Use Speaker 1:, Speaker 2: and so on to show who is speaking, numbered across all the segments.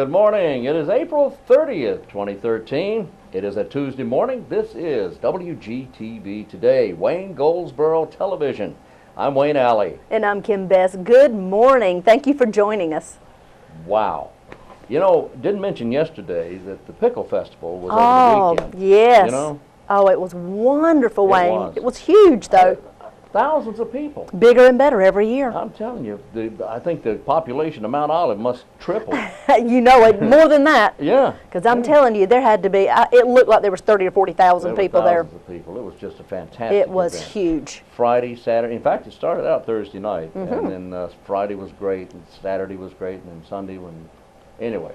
Speaker 1: good morning. It is April 30th, 2013. It is a Tuesday morning. This is WGTV Today, Wayne Goldsboro Television. I'm Wayne Alley.
Speaker 2: And I'm Kim Bess. Good morning. Thank you for joining us.
Speaker 1: Wow. You know, didn't mention yesterday that the Pickle Festival was over the weekend.
Speaker 2: Yes.
Speaker 1: You know?
Speaker 2: Oh, it was wonderful, Wayne.
Speaker 1: It
Speaker 2: was huge, though.
Speaker 1: Thousands of people.
Speaker 2: Bigger and better every year.
Speaker 1: I'm telling you, I think the population of Mount Olive must triple.
Speaker 2: You know it, more than that.
Speaker 1: Yeah.
Speaker 2: Because I'm telling you, there had to be, it looked like there was 30 or 40,000 people there.
Speaker 1: Thousands of people. It was just a fantastic
Speaker 2: It was
Speaker 1: event.
Speaker 2: huge.
Speaker 1: Friday, Saturday. In fact, it started out Thursday night, and then Friday was great, and Saturday was great, and then Sunday. Anyway,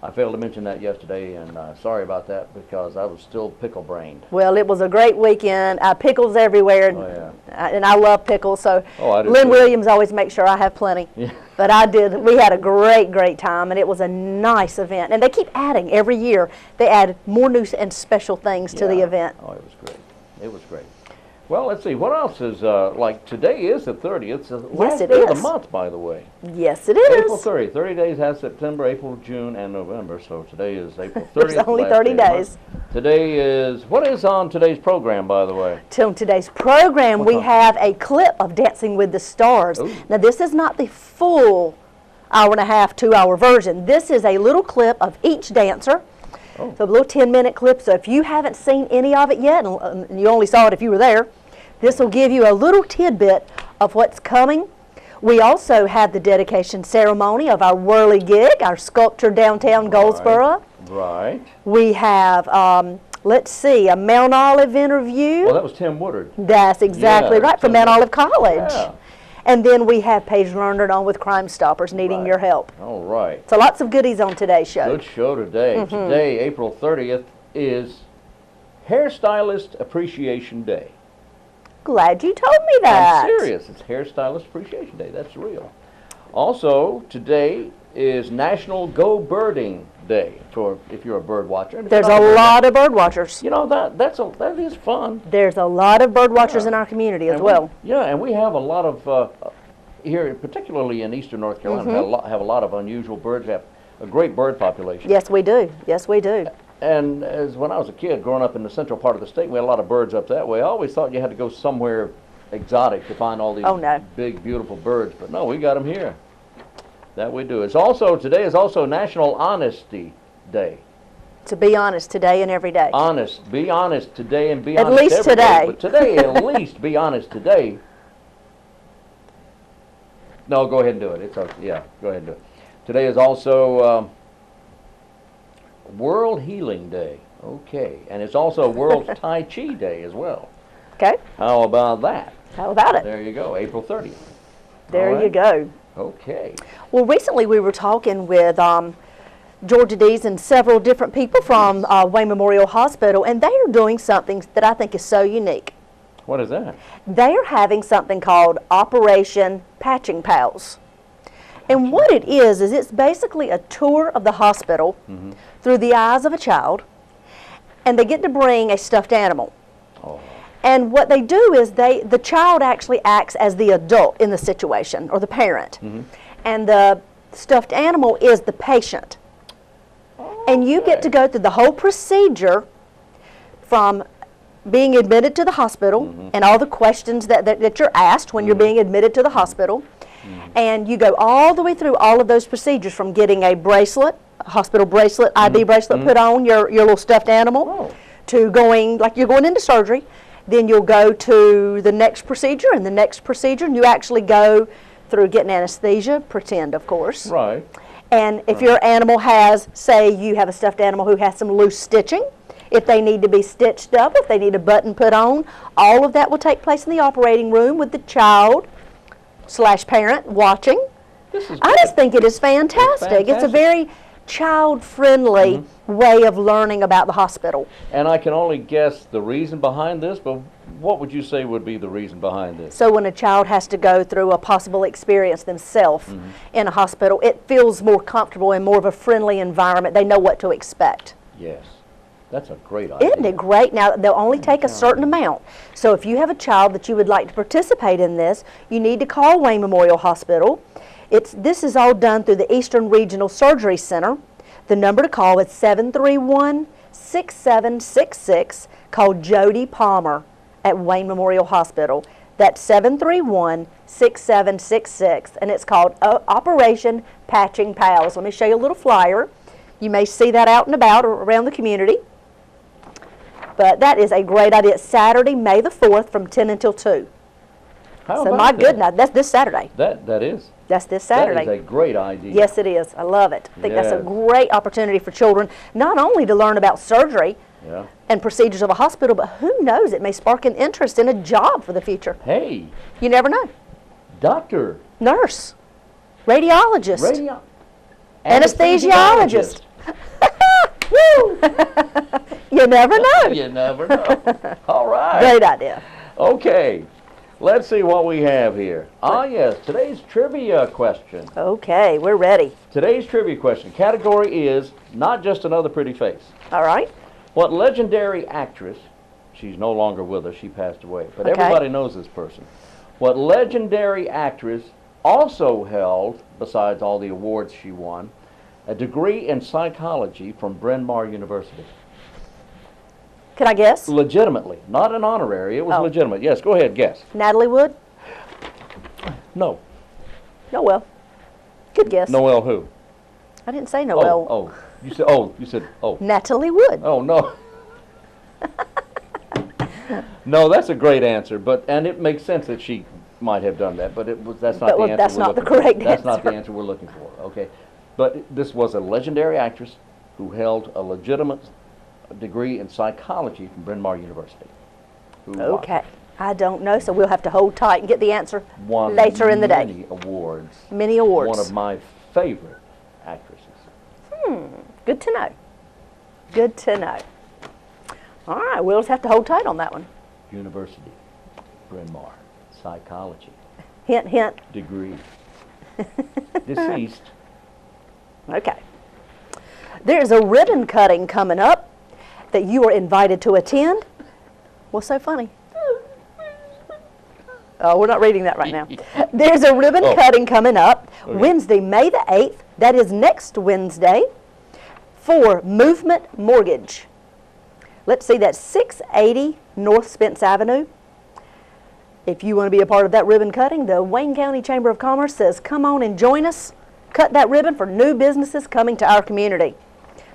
Speaker 1: I failed to mention that yesterday, and sorry about that because I was still pickle-brained.
Speaker 2: Well, it was a great weekend. Pickles everywhere, and I love pickles, so Lynn Williams always makes sure I have plenty. Yeah. But I did. We had a great time, and it was a nice event. And they keep adding every year. They add more new and special things to the event.
Speaker 1: Oh, it was great. It was great. Well, let's see. What else is, like today is the 30th. It's the last day of the month, by the way.
Speaker 2: Yes, it is.
Speaker 1: April 30th. 30 days has September, April, June, and November. So today is April 30th.
Speaker 2: There's only 30 days.
Speaker 1: Today is, what is on today's program, by the way?
Speaker 2: On today's program, we have a clip of Dancing with the Stars. Ooh. Now, this is not the full hour-and-a-half, 2-hour version. This is a little clip of each dancer. Oh. So a little 10-minute clip. So if you haven't seen any of it yet, and you only saw it if you were there, this will give you a little tidbit of what's coming. We also have the dedication ceremony of our Whirlygig, our sculpture downtown Goldsboro.
Speaker 1: Right.
Speaker 2: We have, let's see, a Mount Olive interview.
Speaker 1: Well, that was Tim Woodard.
Speaker 2: That's exactly right, from Mount Olive College.
Speaker 1: Yeah.
Speaker 2: And then we have Paige Learned on with Crime Stoppers, needing your help.
Speaker 1: All right.
Speaker 2: So lots of goodies on today's show.
Speaker 1: Good show today. Today, April 30th, is Hairstylist Appreciation Day.
Speaker 2: Glad you told me that.
Speaker 1: I'm serious. It's Hairstylist Appreciation Day. That's real. Also, today is National Go Birding Day, for if you're a bird watcher.
Speaker 2: There's a lot of bird watchers.
Speaker 1: You know, that is fun.
Speaker 2: There's a lot of bird watchers in our community as well.
Speaker 1: And we have a lot of, here, particularly in eastern North Carolina, have a lot of unusual birds. We have a great bird population.
Speaker 2: Yes, we do. Yes, we do.
Speaker 1: And when I was a kid, growing up in the central part of the state, we had a lot of birds up that way. I always thought you had to go somewhere exotic to find all these big, beautiful birds. But no, we got them here. That we do. Today is also National Honesty Day.
Speaker 2: To be honest today and every day.
Speaker 1: Honest. Be honest today and be
Speaker 2: honest
Speaker 1: every day.
Speaker 2: At least today.
Speaker 1: But today, at least, be honest today. No, go ahead and do it. It's okay. Yeah, go ahead and do it. Today is also World Healing Day. Okay. And it's also World Tai Chi Day as well. Okay. How about that?
Speaker 2: How about it?
Speaker 1: There you go. April 30th.
Speaker 2: There you go.
Speaker 1: Okay.
Speaker 2: Well, recently we were talking with Georgia Dees and several different people from Wayne Memorial Hospital, and they are doing something that I think is so unique.
Speaker 1: What is that?
Speaker 2: They are having something called Operation Patching Pals. And what it is it's basically a tour of the hospital through the eyes of a child, and they get to bring a stuffed animal. Oh. And what they do is the child actually acts as the adult in the situation, or the parent. And the stuffed animal is the patient. And you get to go through the whole procedure from being admitted to the hospital and all the questions that you're asked when you're being admitted to the hospital. And you go all the way through all of those procedures, from getting a bracelet, a hospital bracelet, ID bracelet put on your little stuffed animal, to going, like you're going into surgery. Then you'll go to the next procedure and the next procedure, and you actually go through getting anesthesia, pretend, of course.
Speaker 1: Right.
Speaker 2: And if your animal has, say you have a stuffed animal who has some loose stitching, if they need to be stitched up, if they need a button put on, all of that will take place in the operating room with the child / parent watching. I just think it is fantastic. It's a very child-friendly way of learning about the hospital.
Speaker 1: And I can only guess the reason behind this, but what would you say would be the reason behind this?
Speaker 2: So when a child has to go through a possible experience themselves in a hospital, it feels more comfortable and more of a friendly environment. They know what to expect.
Speaker 1: Yes. That's a great idea.
Speaker 2: Isn't it great? Now, they'll only take a certain amount. So if you have a child that you would like to participate in this, you need to call Wayne Memorial Hospital. This is all done through the Eastern Regional Surgery Center. The number to call is 731-6766. Call Jody Palmer at Wayne Memorial Hospital. That's 731-6766, and it's called Operation Patching Pals. Let me show you a little flyer. You may see that out and about or around the community. But that is a great idea. It's Saturday, May the 4th from 10 until 2.
Speaker 1: How
Speaker 2: So
Speaker 1: about
Speaker 2: my
Speaker 1: that?
Speaker 2: goodness, that's this Saturday.
Speaker 1: That is.
Speaker 2: That's this Saturday.
Speaker 1: That is a great idea.
Speaker 2: Yes, it is. I love it. I think that's a
Speaker 1: Yes.
Speaker 2: great opportunity for children, not only to learn about surgery
Speaker 1: Yeah.
Speaker 2: and procedures of a hospital, but who knows, it may spark an interest in a job for the future.
Speaker 1: Hey,
Speaker 2: You never know.
Speaker 1: doctor.
Speaker 2: Nurse, radiologist,
Speaker 1: Radio.
Speaker 2: anesthesiologist. Woo! You never know.
Speaker 1: You never know. All right.
Speaker 2: Great idea.
Speaker 1: Okay. Let's see what we have here. Ah, yes, today's trivia question.
Speaker 2: Okay, we're ready.
Speaker 1: Today's trivia question. Category is not just another pretty face.
Speaker 2: All right.
Speaker 1: What legendary actress, she's no longer with us, she passed away, but
Speaker 2: Okay.
Speaker 1: everybody knows this person. What legendary actress also held, besides all the awards she won, a degree in psychology from Bryn Mawr University?
Speaker 2: Could I guess?
Speaker 1: Legitimately, not an honorary, it was
Speaker 2: Oh.
Speaker 1: legitimate. Yes, go ahead, guess.
Speaker 2: Natalie Wood?
Speaker 1: No.
Speaker 2: Noel. Good guess.
Speaker 1: Noel who?
Speaker 2: I didn't say Noel.
Speaker 1: You said, oh.
Speaker 2: Natalie Wood.
Speaker 1: Oh, no. No, that's a great answer, and it makes sense that she might have done that, but that's not the answer
Speaker 2: that's
Speaker 1: we're
Speaker 2: not the
Speaker 1: looking for.
Speaker 2: correct
Speaker 1: That's not the
Speaker 2: answer.
Speaker 1: answer we're looking for, okay? But this was a legendary actress who held a legitimate degree in psychology from Bryn Mawr University. Who
Speaker 2: Okay. I don't know, so we'll have to hold tight and get the answer
Speaker 1: won
Speaker 2: later in the day.
Speaker 1: many awards.
Speaker 2: Many awards.
Speaker 1: One of my favorite actresses.
Speaker 2: Good to know. Good to know. All right, we'll just have to hold tight on that one.
Speaker 1: University, Bryn Mawr, psychology,
Speaker 2: Hint, hint.
Speaker 1: degree. Deceased.
Speaker 2: Okay. There's a ribbon cutting coming up that you are invited to attend. What's so funny? Oh, we're not reading that right now. There's a ribbon cutting coming up Wednesday, May the 8th. That is next Wednesday for Movement Mortgage. Let's see, that's 680 North Spence Avenue. If you want to be a part of that ribbon cutting, the Wayne County Chamber of Commerce says, come on and join us. Cut that ribbon for new businesses coming to our community.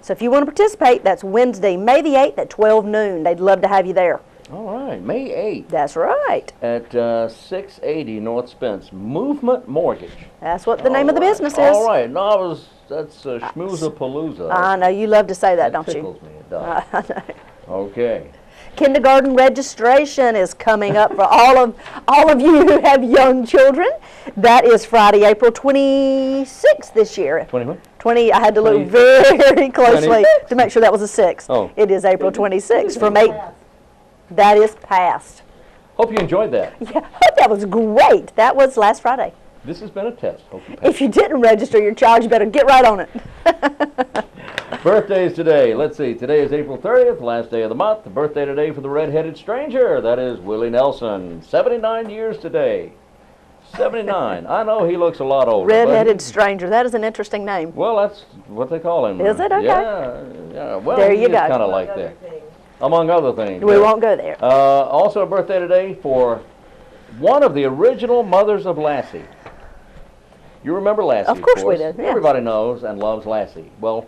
Speaker 2: So if you want to participate, that's Wednesday, May the 8th at 12 noon. They'd love to have you there.
Speaker 1: All right, May 8th.
Speaker 2: That's right.
Speaker 1: At 680 North Spence, Movement Mortgage.
Speaker 2: That's what the name of the business is.
Speaker 1: All right, no, that's Schmoozapalooza.
Speaker 2: I know, you love to say that, don't you?
Speaker 1: Tickles me, it does.
Speaker 2: I know.
Speaker 1: Okay.
Speaker 2: Kindergarten registration is coming up for all of you who have young children. That is Friday, April 26th this year.
Speaker 1: 21?
Speaker 2: 20. I had to look
Speaker 1: 20.
Speaker 2: very closely to make sure that was a 6.
Speaker 1: Oh.
Speaker 2: It is April 26th from 8. That is past.
Speaker 1: Hope you enjoyed that.
Speaker 2: Yeah, that was great. That was last Friday.
Speaker 1: This has been a test. Hope you passed.
Speaker 2: If you didn't register your child, you better get right on it.
Speaker 1: Birthdays today. Let's see. Today is April 30th, last day of the month. The birthday today for the red-headed stranger. That is Willie Nelson. 79 years today. 79. I know he looks a lot older.
Speaker 2: Red-headed stranger. That is an interesting name.
Speaker 1: Well, that's what they call him.
Speaker 2: Is it? Okay.
Speaker 1: Yeah. Well,
Speaker 2: There you
Speaker 1: he's
Speaker 2: go.
Speaker 1: kind of like that. Among other things.
Speaker 2: We won't go there.
Speaker 1: Also a birthday today for one of the original mothers of Lassie. You remember Lassie,
Speaker 2: Of course we did, yes.
Speaker 1: Everybody knows and loves Lassie. Well,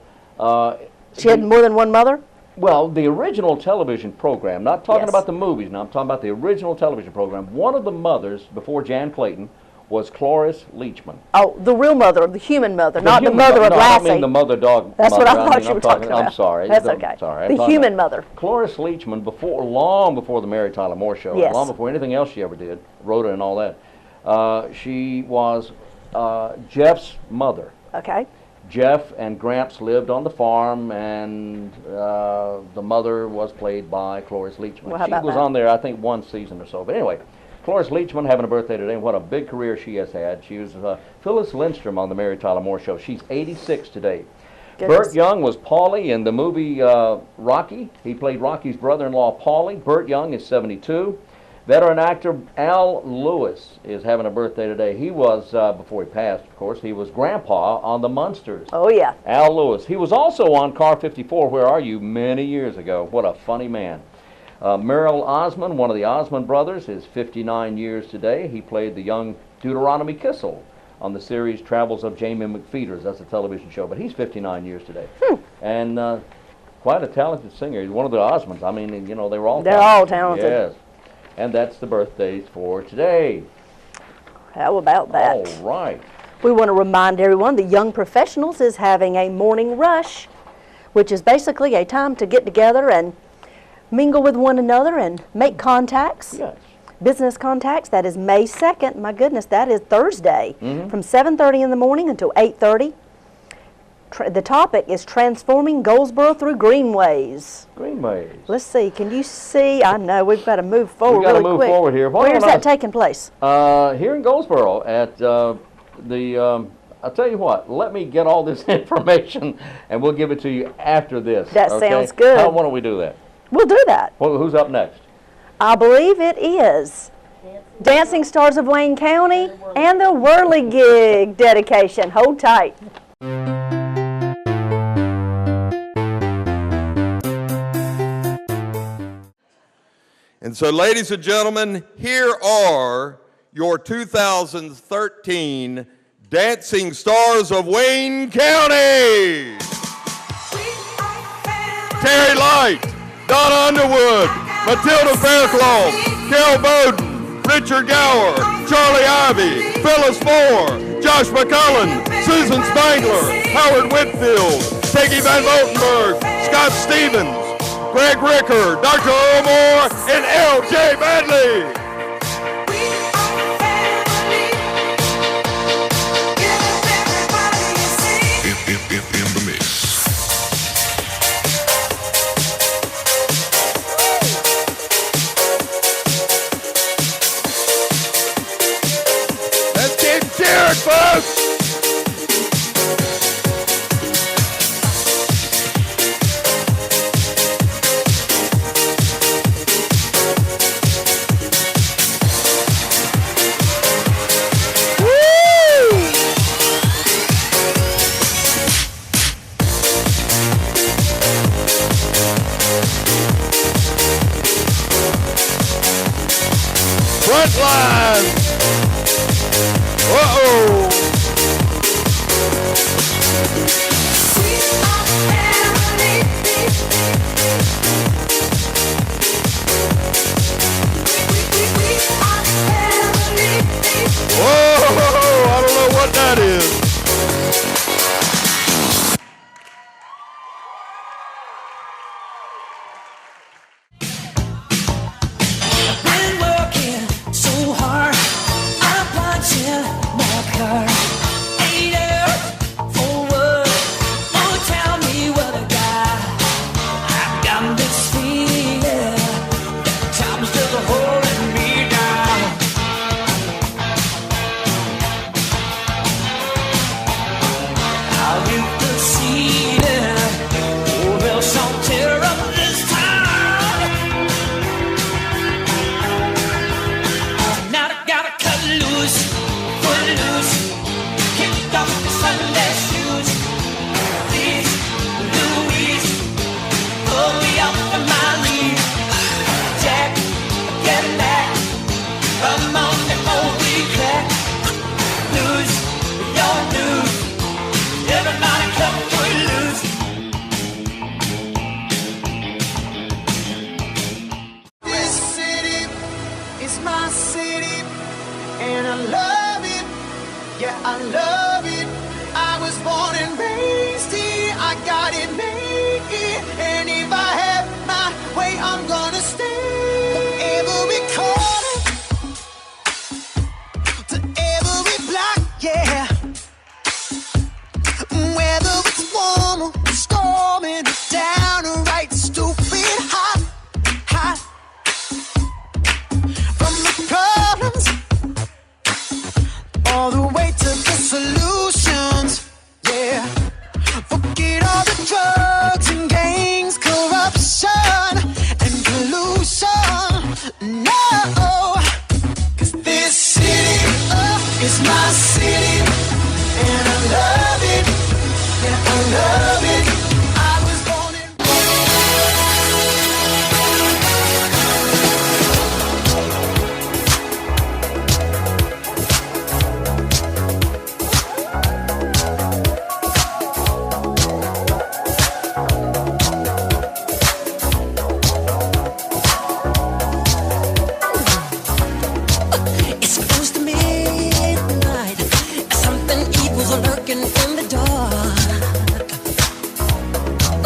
Speaker 2: She had more than one mother?
Speaker 1: well, the original television program, not talking
Speaker 2: Yes.
Speaker 1: about the movies now, I'm talking about the original television program. One of the mothers, before Jan Clayton, was Cloris Leachman.
Speaker 2: Oh, the real mother, the human mother, not the
Speaker 1: human
Speaker 2: mother of
Speaker 1: no,
Speaker 2: Lassie.
Speaker 1: I don't mean the mother dog.
Speaker 2: That's
Speaker 1: mother.
Speaker 2: what I thought you
Speaker 1: I'm
Speaker 2: were talking about.
Speaker 1: I'm sorry.
Speaker 2: That's okay.
Speaker 1: Sorry.
Speaker 2: The human mother.
Speaker 1: Cloris Leachman, long before the Mary Tyler Moore Show,
Speaker 2: Yes.
Speaker 1: long before anything else she ever did, Rhoda and all that, she was Jeff's mother.
Speaker 2: Okay.
Speaker 1: Jeff and Gramps lived on the farm, and the mother was played by Cloris Leachman.
Speaker 2: Well, how
Speaker 1: She
Speaker 2: about
Speaker 1: was
Speaker 2: that?
Speaker 1: on there, I think, one season or so. But anyway, Cloris Leachman having a birthday today, and what a big career she has had. She was Phyllis Lindstrom on the Mary Tyler Moore Show. She's 86 today.
Speaker 2: Goodness.
Speaker 1: Burt Young was Paulie in the movie Rocky. He played Rocky's brother-in-law, Paulie. Burt Young is 72. Veteran actor Al Lewis is having a birthday today. He was, before he passed, of course, he was Grandpa on the Munsters.
Speaker 2: Oh, yeah.
Speaker 1: Al Lewis. He was also on Car 54, Where Are You, many years ago. What a funny man. Merrill Osmond, one of the Osmond brothers, is 59 years today. He played the young Deuteronomy Kissel on the series Travels of Jamie McPheeters. That's a television show, but he's 59 years today. And quite a talented singer. He's one of the Osmonds. I mean, you know, they were all
Speaker 2: talented. They're all talented.
Speaker 1: Yes. And that's the birthdays for today.
Speaker 2: How about that?
Speaker 1: All right.
Speaker 2: We want to remind everyone the Young Professionals is having a morning rush, which is basically a time to get together and mingle with one another and make contacts.
Speaker 1: Yes.
Speaker 2: Business contacts. That is May 2nd. My goodness, that is Thursday, from 7:30 in the morning until 8:30. The topic is transforming Goldsboro through greenways.
Speaker 1: Greenways.
Speaker 2: Let's see. Can you see? I know we've got to move forward really quick.
Speaker 1: We've got to move forward here.
Speaker 2: Where is that taking place?
Speaker 1: Here in Goldsboro at I'll tell you what. Let me get all this information, and we'll give it to you after this.
Speaker 2: That sounds good.
Speaker 1: Why don't we do that?
Speaker 2: We'll do that.
Speaker 1: Well, who's up next?
Speaker 2: I believe it is Dancing Stars of Wayne County and the Whirlygig dedication. Hold tight.
Speaker 3: And so, ladies and gentlemen, here are your 2013 Dancing Stars of Wayne County. Terry Light, Donna Underwood, Matilda Fairclough, Carol Bowden, Richard Gower, Charlie Ivy, Phyllis Moore, Josh McCullen, Susan Spangler, Howard Whitfield, Peggy Van Votenberg, Scott Stevens, Greg Ricker, Dr. Earl Moore, and L.J. Badley. In the mix. Let's get cheered, folks! Frontline. Uh-oh. Whoa, I don't know what that is.
Speaker 4: All the way to the solutions, yeah. Forget all the drugs.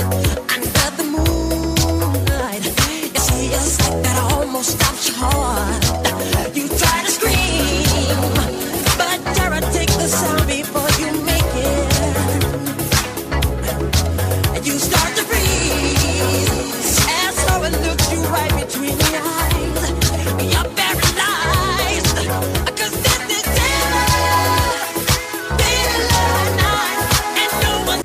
Speaker 4: under the moonlight. You see a sight that almost stops your heart. You try to scream, but terror takes the sound before you make it. And you start to freeze, and so it looks you right between the eyes. You're paralyzed, 'cause this is daylight night, and no one.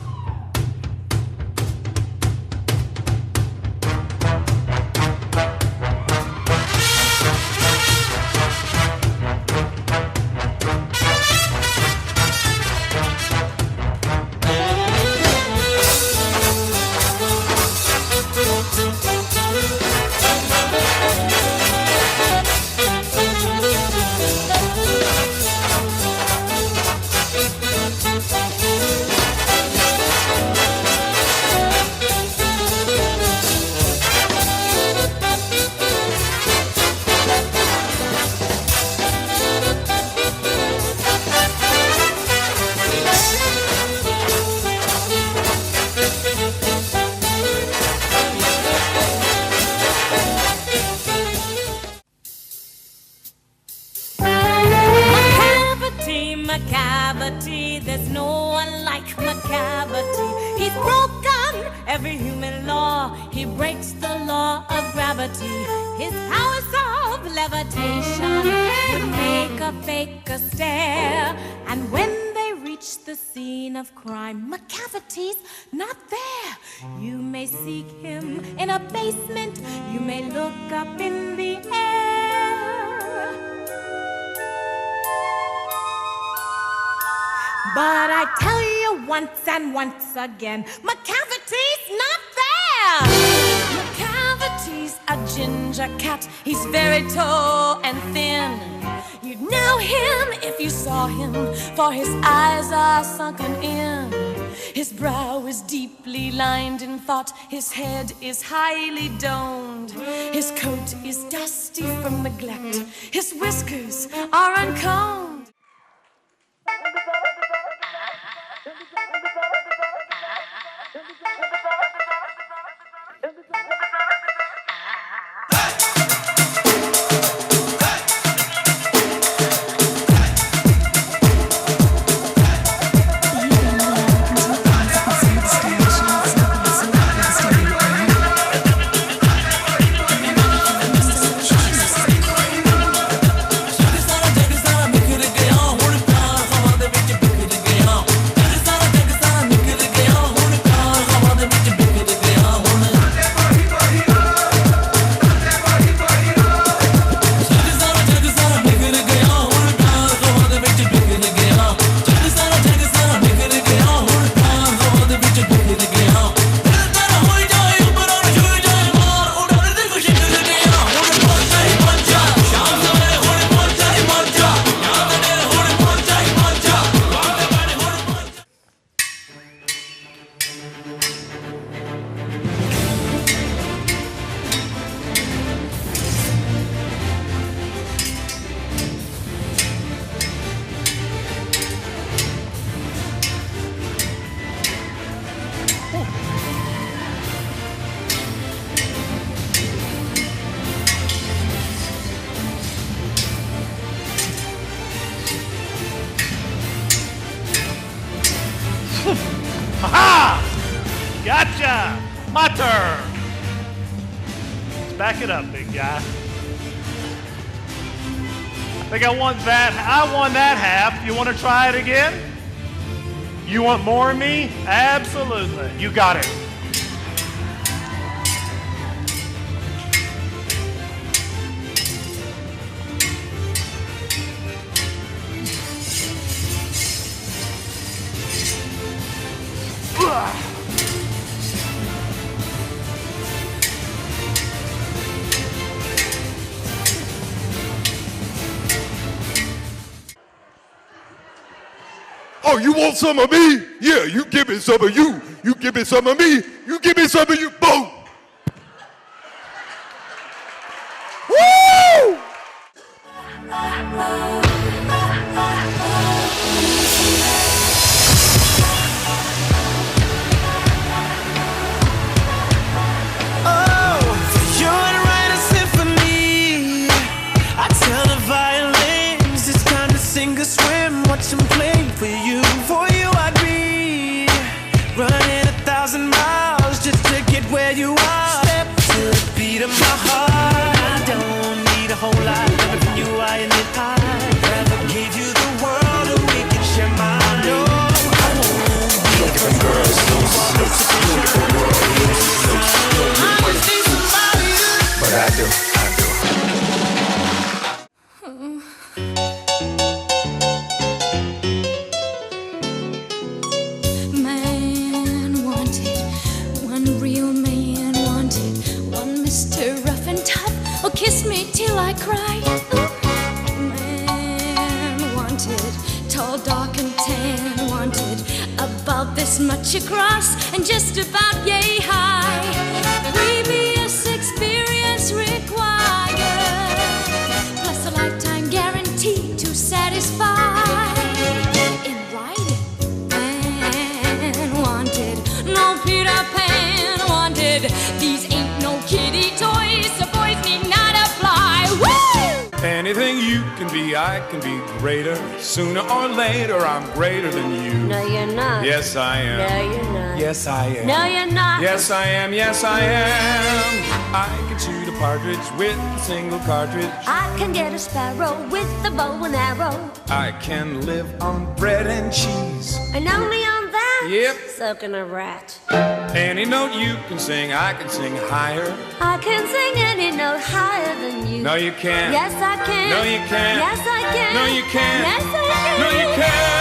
Speaker 5: Macavity, there's no one like Macavity. He's broken every human law. He breaks the law of gravity. His powers of levitation would make a faker stare. And when they reach the scene of crime, Macavity's not there. You may seek him in a basement. You may look up in the air. But I tell you once and once again, Macavity's not there! Macavity's a ginger cat. He's very tall and thin. You'd know him if you saw him, for his eyes are sunken in. His brow is deeply lined in thought. His head is highly domed. His coat is dusty from neglect. His whiskers are uncombed.
Speaker 6: Ha-ha! Gotcha! My turn! Let's back it up, big guy. I think I won that half. You want to try it again? You want more of me? Absolutely. You got it.
Speaker 3: Oh, you want some of me? Yeah, you give me some of you. You give me some of me. You give me some of you. Boom! Woo!
Speaker 7: you are. Step to the beat of my heart. I don't need a whole lot. Coming from you, I admit I'd rather give you the world and we can share mine. No, I won't be a different girl. So different world. I would think somebody else. But I do.
Speaker 5: Man wanted, one real man wanted, one Mr. Rough and Tough, oh kiss me till I cry. Man wanted, tall, dark and tan wanted, about this much across and just about yay high. Previous experience required, plus a lifetime guarantee to satisfy. In writing, man wanted, no Peter Pan wanted. These ain't no kiddie toys, so boys need not apply. Woo!
Speaker 3: Anything you can be, I can be greater. Sooner or later, I'm greater than you.
Speaker 5: No, you're not.
Speaker 3: Yes, I am.
Speaker 5: No, you're not.
Speaker 3: Yes, I am.
Speaker 5: No, you're not.
Speaker 3: Yes, I am. Yes, I am. I can shoot a partridge with a single cartridge.
Speaker 5: I can get a sparrow with a bow and arrow.
Speaker 3: I can live on bread and cheese.
Speaker 5: And only on that?
Speaker 3: Yep.
Speaker 5: So can a rat.
Speaker 3: Any note you can sing, I can sing higher.
Speaker 5: I can sing any note higher than you.
Speaker 3: No, you can't.
Speaker 5: Yes, I can.
Speaker 3: No, you can't.
Speaker 5: Yes, I can.
Speaker 3: No, you can't.
Speaker 5: Yes, I can.
Speaker 3: No, you can't.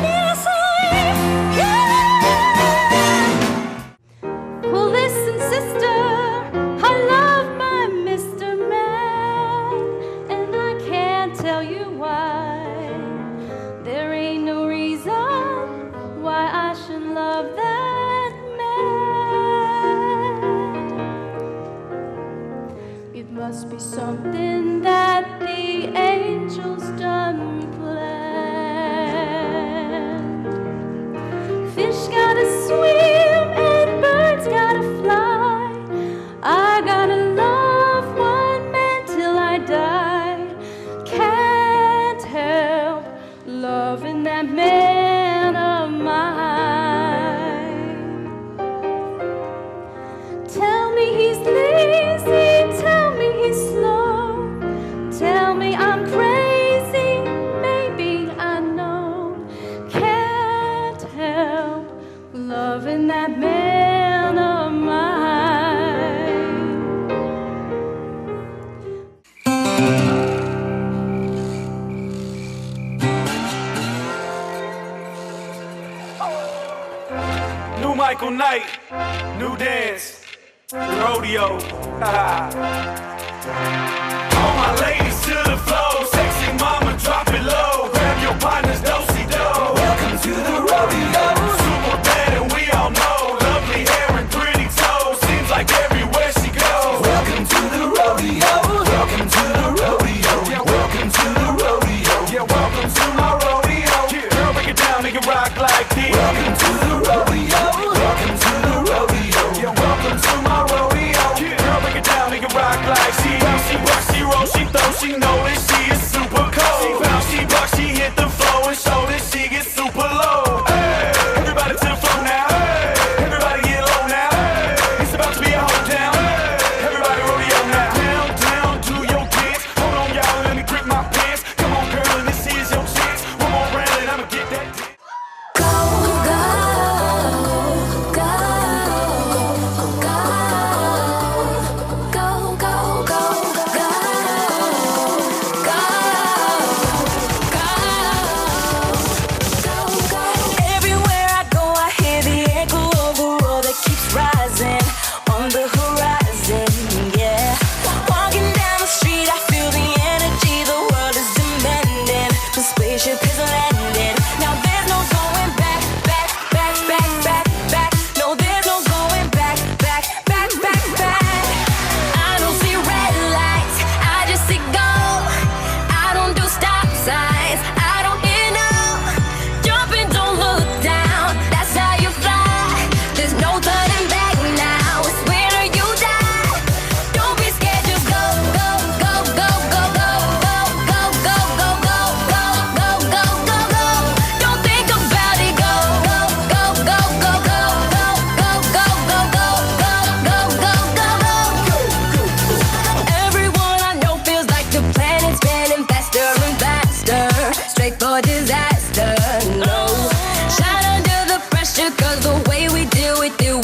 Speaker 5: Yes, I can. Well, listen, sister, I love my Mr. Man, and I can't tell you why. There ain't no reason why I should love that man. It must be something that the angels done planned. Fish gotta swim and birds gotta fly. I gotta love one man till I die. Can't help loving that man of mine. Tell me he's lazy, tell me he's slow, tell me I'm crazy, maybe I know. Can't help loving that man of mine.
Speaker 7: New Michael Knight, new dance, rodeo. All my ladies to the floor, sexy mama, drop it low. Grab your partner's do-si-do. Welcome to the rodeo. Super bad and we all know. Lovely hair and pretty toes, seems like everywhere she goes. Welcome to the rodeo. Welcome to the rodeo. Yeah, welcome to the rodeo. Yeah, welcome to my rodeo. Yeah, girl, break it down, make it rock like this. Welcome to the rodeo. Welcome to the rodeo. Yeah, welcome to my rodeo. Yeah, girl, break it down, make it rock like she. She rock, she roll, she throw, she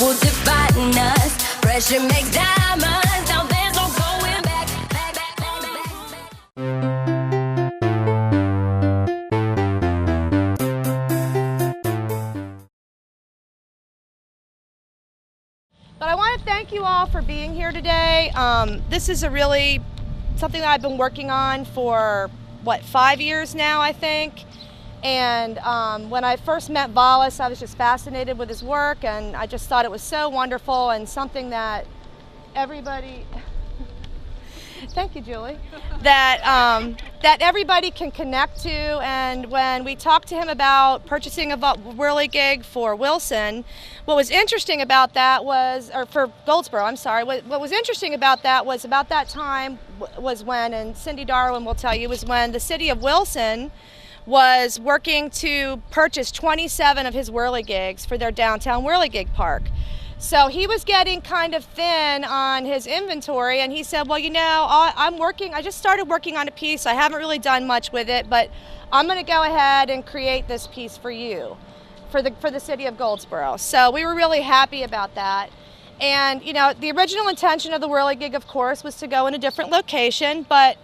Speaker 4: woods dividing us. Pressure makes diamonds. Now there's no going back, back, back, back, back, back.
Speaker 8: But I want to thank you all for being here today. This is something that I've been working on for, 5 years now, I think. And when I first met Wallace, I was just fascinated with his work, and I just thought it was so wonderful and something that everybody, thank you, Julie, that everybody can connect to. And when we talked to him about purchasing a whirligig for Wilson, what was interesting about that was, or for Goldsboro, I'm sorry, what was interesting about that was about that time was when, and Cindy Darwin will tell you, was when the city of Wilson was working to purchase 27 of his whirligigs for their downtown whirligig park. So he was getting kind of thin on his inventory, and he said, well, you know, I just started working on a piece. I haven't really done much with it, but I'm going to go ahead and create this piece for you, for the city of Goldsboro. So we were really happy about that. And, you know, the original intention of the whirligig, of course, was to go in a different location, but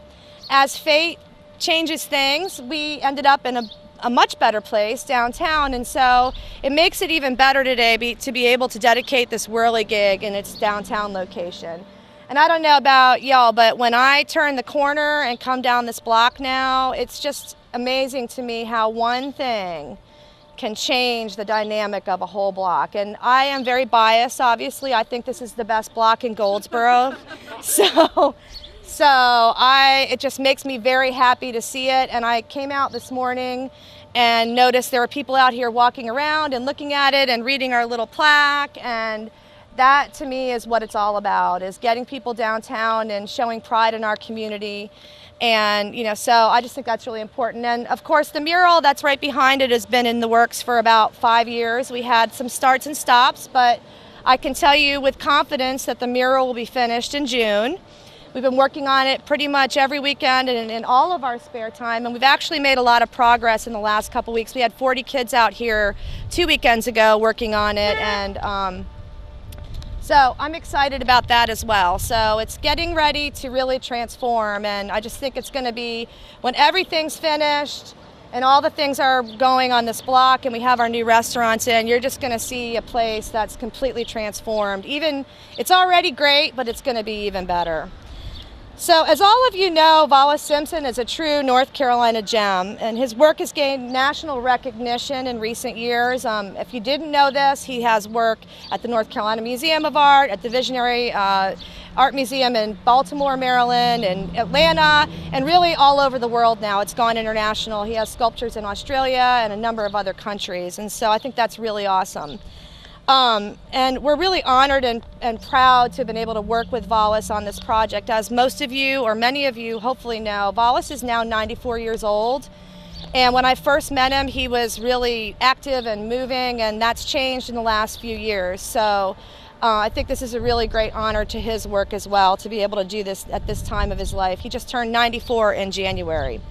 Speaker 8: as fate changes things, we ended up in a much better place downtown, and so it makes it even better today to be able to dedicate this whirligig in its downtown location. And I don't know about y'all, but when I turn the corner and come down this block now, it's just amazing to me how one thing can change the dynamic of a whole block. And I am very biased, obviously. I think this is the best block in Goldsboro. So it just makes me very happy to see it. And I came out this morning and noticed there were people out here walking around and looking at it and reading our little plaque. And that, to me, is what it's all about, is getting people downtown and showing pride in our community. And, you know, so I just think that's really important. And, of course, the mural that's right behind it has been in the works for about 5 years. We had some starts and stops, but I can tell you with confidence that the mural will be finished in June. We've been working on it pretty much every weekend and in all of our spare time, and we've actually made a lot of progress in the last couple weeks. We had 40 kids out here 2 weekends ago working on it, and so I'm excited about that as well. So it's getting ready to really transform, and I just think it's going to be, when everything's finished and all the things are going on this block and we have our new restaurants in, you're just going to see a place that's completely transformed. It's already great, but it's going to be even better. So as all of you know, Wallace Simpson is a true North Carolina gem, and his work has gained national recognition in recent years. If you didn't know this, he has work at the North Carolina Museum of Art, at the Visionary Art Museum in Baltimore, Maryland, and Atlanta, and really all over the world now. It's gone international. He has sculptures in Australia and a number of other countries, and so I think that's really awesome. And we're really honored and proud to have been able to work with Wallace on this project. As most of you, or many of you hopefully know, Wallace is now 94 years old. And when I first met him, he was really active and moving, and that's changed in the last few years. So I think this is a really great honor to his work as well, to be able to do this at this time of his life. He just turned 94 in January.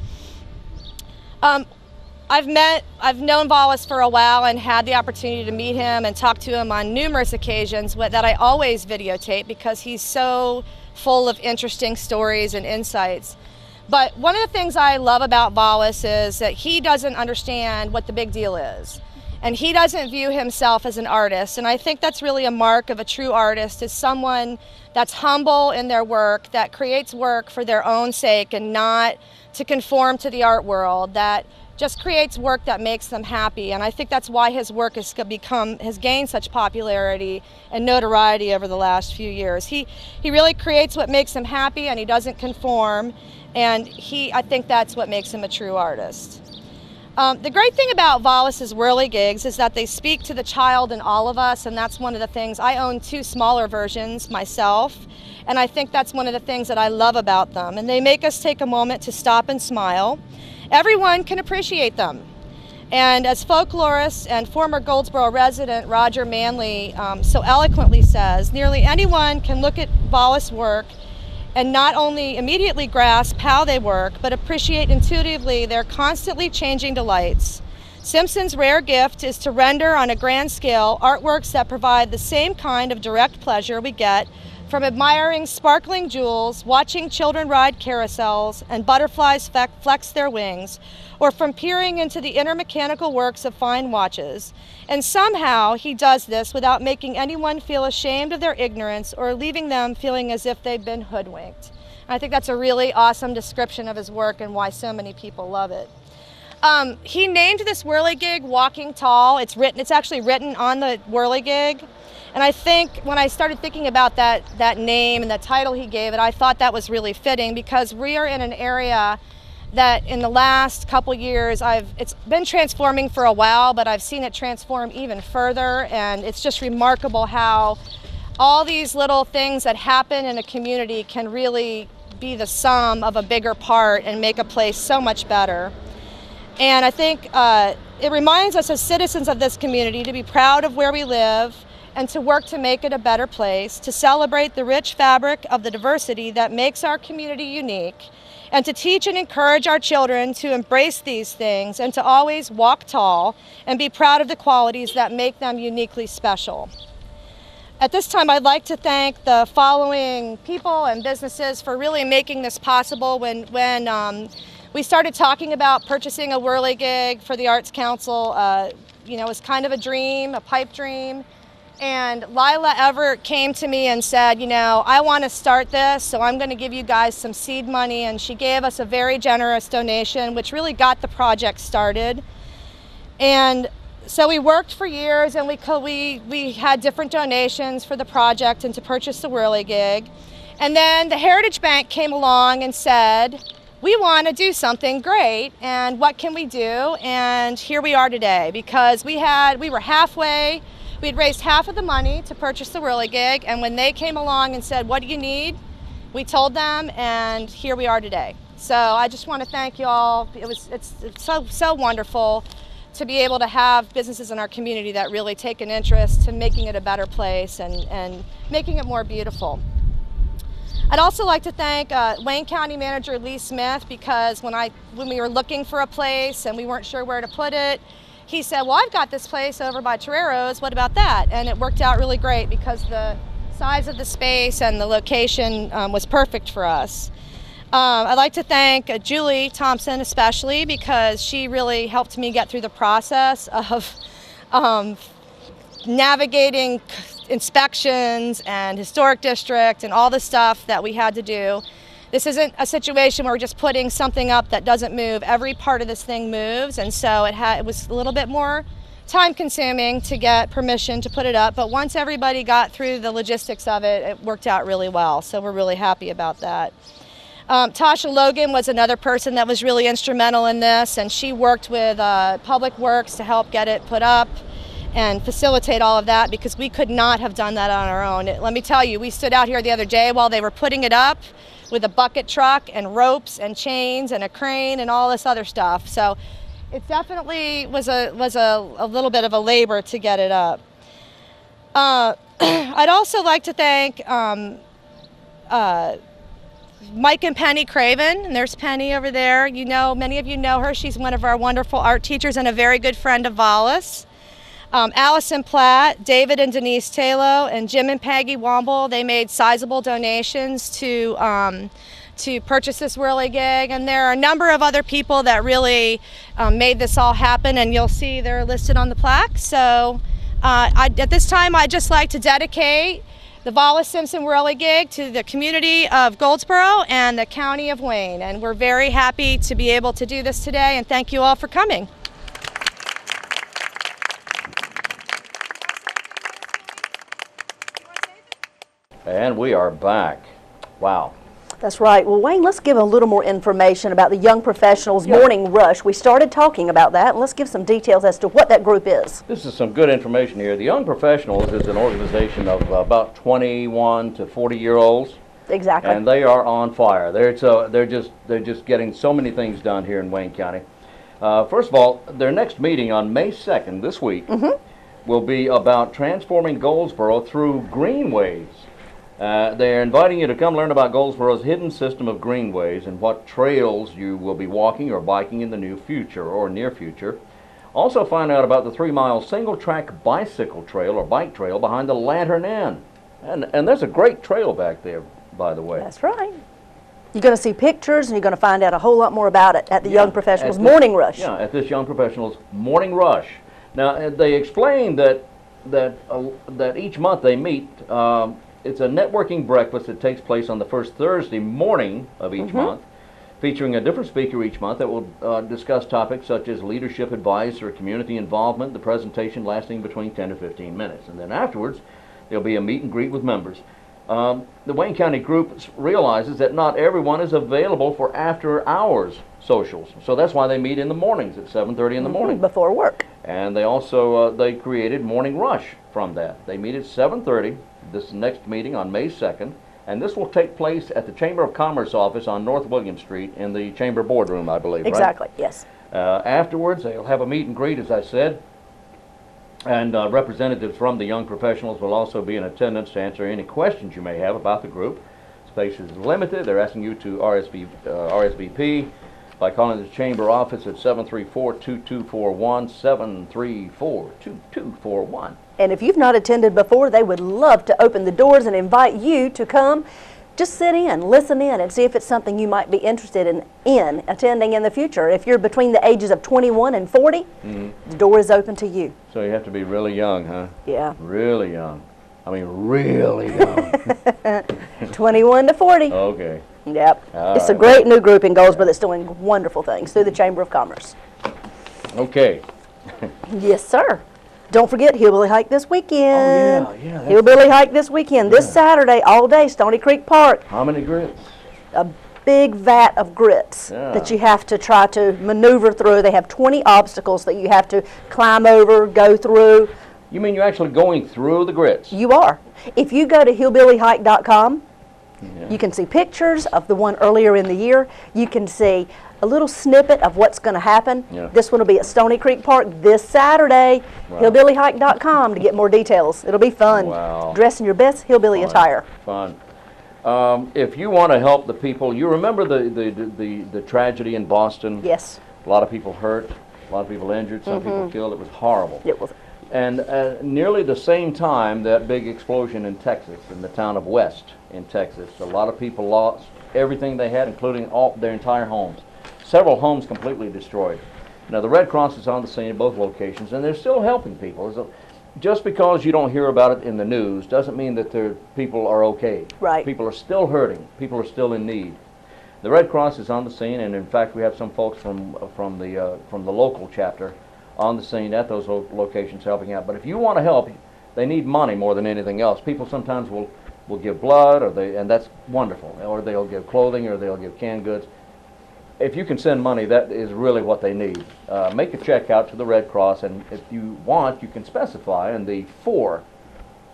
Speaker 8: I've known Wallace for a while and had the opportunity to meet him and talk to him on numerous occasions that I always videotape because he's so full of interesting stories and insights. But one of the things I love about Wallace is that he doesn't understand what the big deal is. And he doesn't view himself as an artist. And I think that's really a mark of a true artist, is someone that's humble in their work, that creates work for their own sake and not to conform to the art world, that just creates work that makes them happy. And I think that's why his work has gained such popularity and notoriety over the last few years. He really creates what makes him happy, and he doesn't conform, and I think that's what makes him a true artist. The great thing about Wallace's whirligigs is that they speak to the child in all of us, and that's one of the things. I own 2 smaller versions myself, and I think that's one of the things that I love about them. And they make us take a moment to stop and smile. Everyone can appreciate them. And as folklorist and former Goldsboro resident Roger Manley so eloquently says, nearly anyone can look at Wallace's work and not only immediately grasp how they work, but appreciate intuitively their constantly changing delights. Simpson's rare gift is to render on a grand scale artworks that provide the same kind of direct pleasure we get from admiring sparkling jewels, watching children ride carousels, and butterflies flex their wings, or from peering into the inner mechanical works of fine watches. And somehow he does this without making anyone feel ashamed of their ignorance or leaving them feeling as if they've been hoodwinked. And I think that's a really awesome description of his work and why so many people love it. He named this whirligig Walking Tall. It's actually written on the whirligig. And I think when I started thinking about that name and the title he gave it, I thought that was really fitting because we are in an area that in the last couple years, it's been transforming for a while, but I've seen it transform even further. And it's just remarkable how all these little things that happen in a community can really be the sum of a bigger part and make a place so much better. And I think it reminds us as citizens of this community to be proud of where we live and to work to make it a better place, to celebrate the rich fabric of the diversity that makes our community unique, and to teach and encourage our children to embrace these things and to always walk tall and be proud of the qualities that make them uniquely special. At this time, I'd like to thank the following people and businesses for really making this possible. When we started talking about purchasing a whirligig for the Arts Council, it was kind of a dream, a pipe dream. And Lila Everett came to me and said, I want to start this, so I'm going to give you guys some seed money. And she gave us a very generous donation, which really got the project started. And so we worked for years, and we had different donations for the project and to purchase the whirligig. And then the Heritage Bank came along and said, we want to do something great, and what can we do? And here we are today, because we were halfway. We'd raised half of the money to purchase the whirligig, and when they came along and said, what do you need? We told them, and here we are today. So I just want to thank you all. It's so wonderful to be able to have businesses in our community that really take an interest in making it a better place and making it more beautiful. I'd also like to thank Wayne County Manager Lee Smith, because when we were looking for a place and we weren't sure where to put it, he said, well, I've got this place over by Torero's, what about that? And it worked out really great because the size of the space and the location was perfect for us. I'd like to thank Julie Thompson especially, because she really helped me get through the process of navigating inspections and historic district and all the stuff that we had to do. This isn't a situation where we're just putting something up that doesn't move. Every part of this thing moves, and so it was a little bit more time consuming to get permission to put it up, but once everybody got through the logistics of it, it worked out really well, so we're really happy about that. Tasha Logan was another person that was really instrumental in this, and she worked with Public Works to help get it put up and facilitate all of that, because we could not have done that on our own. Let me tell you, we stood out here the other day while they were putting it up with a bucket truck and ropes and chains and a crane and all this other stuff. So it definitely was a little bit of a labor to get it up. I'd also like to thank Mike and Penny Craven, and there's Penny over there. Many of you know her. She's one of our wonderful art teachers and a very good friend of Wallace. Allison Platt, David and Denise Taylor, and Jim and Peggy Womble, they made sizable donations to purchase this whirligig, and there are a number of other people that really made this all happen, and you'll see they're listed on the plaque. So at this time, I'd just like to dedicate the Wallace Simpson whirligig to the community of Goldsboro and the county of Wayne, and we're very happy to be able to do this today, and thank you all for coming.
Speaker 1: And we are back. Wow.
Speaker 2: That's right. Well, Wayne, let's give a little more information about the Young Professionals Morning Rush. We started talking about that, and let's give some details as to what that group is.
Speaker 1: This is some good information here. The Young Professionals is an organization of about 21 to 40-year-olds.
Speaker 2: Exactly.
Speaker 1: And they are on fire. They're just getting so many things done here in Wayne County. First of all, their next meeting on May 2nd this week will be about transforming Goldsboro through greenways. They're inviting you to come learn about Goldsboro's hidden system of greenways and what trails you will be walking or biking in the near future. Also find out about the 3-mile single-track bicycle trail or bike trail behind the Lantern Inn. And there's a great trail back there, by the way.
Speaker 2: That's right. You're going to see pictures, and you're going to find out a whole lot more about it at the Young Professionals Morning Rush.
Speaker 1: Yeah, at this Young Professionals Morning Rush. Now, they explain that each month they meet. It's a networking breakfast that takes place on the first Thursday morning of each month, featuring a different speaker each month that will discuss topics such as leadership advice or community involvement, the presentation lasting between 10 to 15 minutes. And then afterwards, there'll be a meet and greet with members. The Wayne County group realizes that not everyone is available for after-hours socials, so that's why they meet in the mornings at 7:30 in the morning.
Speaker 2: Before work.
Speaker 1: And they also, they created Morning Rush from that. They meet at 7:30, this next meeting on May 2nd, and this will take place at the Chamber of Commerce office on North William Street in the Chamber boardroom, I believe,
Speaker 2: Exactly,
Speaker 1: right?
Speaker 2: yes.
Speaker 1: Afterwards, they'll have a meet and greet, as I said, and representatives from the Young Professionals will also be in attendance to answer any questions you may have about the group. Space is limited. They're asking you to RSVP by calling the Chamber office at 734-2241, 734-2241.
Speaker 2: And if you've not attended before, they would love to open the doors and invite you to come. Just sit in, listen in, and see if it's something you might be interested in attending in the future. If you're between the ages of 21 and 40, the door is open to you.
Speaker 1: So you have to be really young, huh?
Speaker 2: Yeah.
Speaker 1: Really young. I mean, really young.
Speaker 2: 21 to 40.
Speaker 1: Okay.
Speaker 2: Yep. It's a
Speaker 1: right.
Speaker 2: great new group in Goldsboro that's doing wonderful things through the Chamber of Commerce.
Speaker 1: Okay.
Speaker 2: Yes, sir. Don't forget Hillbilly Hike this weekend.
Speaker 1: Oh, yeah.
Speaker 2: Hillbilly Hike this weekend. This Saturday, all day, Stony Creek Park.
Speaker 1: How many grits?
Speaker 2: A big vat of grits that you have to try to maneuver through. They have 20 obstacles that you have to climb over, go through.
Speaker 1: You mean you're actually going through the grits?
Speaker 2: You are. If you go to hillbillyhike.com, you can see pictures of the one earlier in the year. You can see a little snippet of what's going to happen. This one will be at Stony Creek Park this Saturday. Wow. Hillbillyhike.com to get more details. It'll be fun.
Speaker 1: Wow.
Speaker 2: Dress in your best hillbilly attire.
Speaker 1: Fun. If you want to help the people, you remember the tragedy in Boston?
Speaker 2: Yes.
Speaker 1: A lot of people hurt, a lot of people injured, some people killed. It was horrible.
Speaker 2: It was.
Speaker 1: And nearly the same time, that big explosion in Texas, in the town of West in Texas, a lot of people lost everything they had, including their entire homes. Several homes completely destroyed. Now, the Red Cross is on the scene at both locations, and they're still helping people. So just because you don't hear about it in the news doesn't mean that people are okay.
Speaker 2: Right.
Speaker 1: People are still hurting. People are still in need. The Red Cross is on the scene, and in fact, we have some folks from the local chapter on the scene at those locations helping out. But if you want to help, they need money more than anything else. People sometimes will give blood, and that's wonderful, or they'll give clothing, or they'll give canned goods. If you can send money, that is really what they need. Make a check out to the Red Cross, and if you want, you can specify in the "for"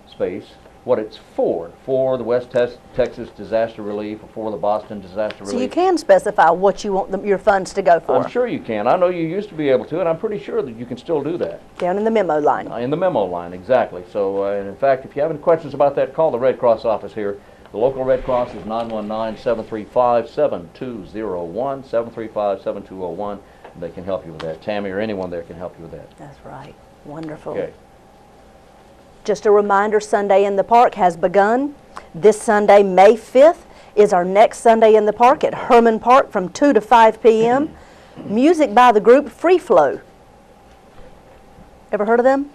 Speaker 1: space what it's for the West Texas Disaster Relief, or for the Boston Disaster Relief.
Speaker 2: So you can specify what you want your funds to go for.
Speaker 1: I'm sure you can. I know you used to be able to, and I'm pretty sure that you can still do that.
Speaker 2: Down in the memo line.
Speaker 1: In the memo line, exactly. So, and in fact, if you have any questions about that, call the Red Cross office here. The local Red Cross is 919-735-7201, 735-7201. They can help you with that. Tammy or anyone there can help you with that.
Speaker 2: That's right. Wonderful.
Speaker 1: Okay.
Speaker 2: Just a reminder, Sunday in the Park has begun. This Sunday, May 5th, is our next Sunday in the Park at Herman Park from 2 to 5 p.m. Music by the group Free Flow. Ever heard of them?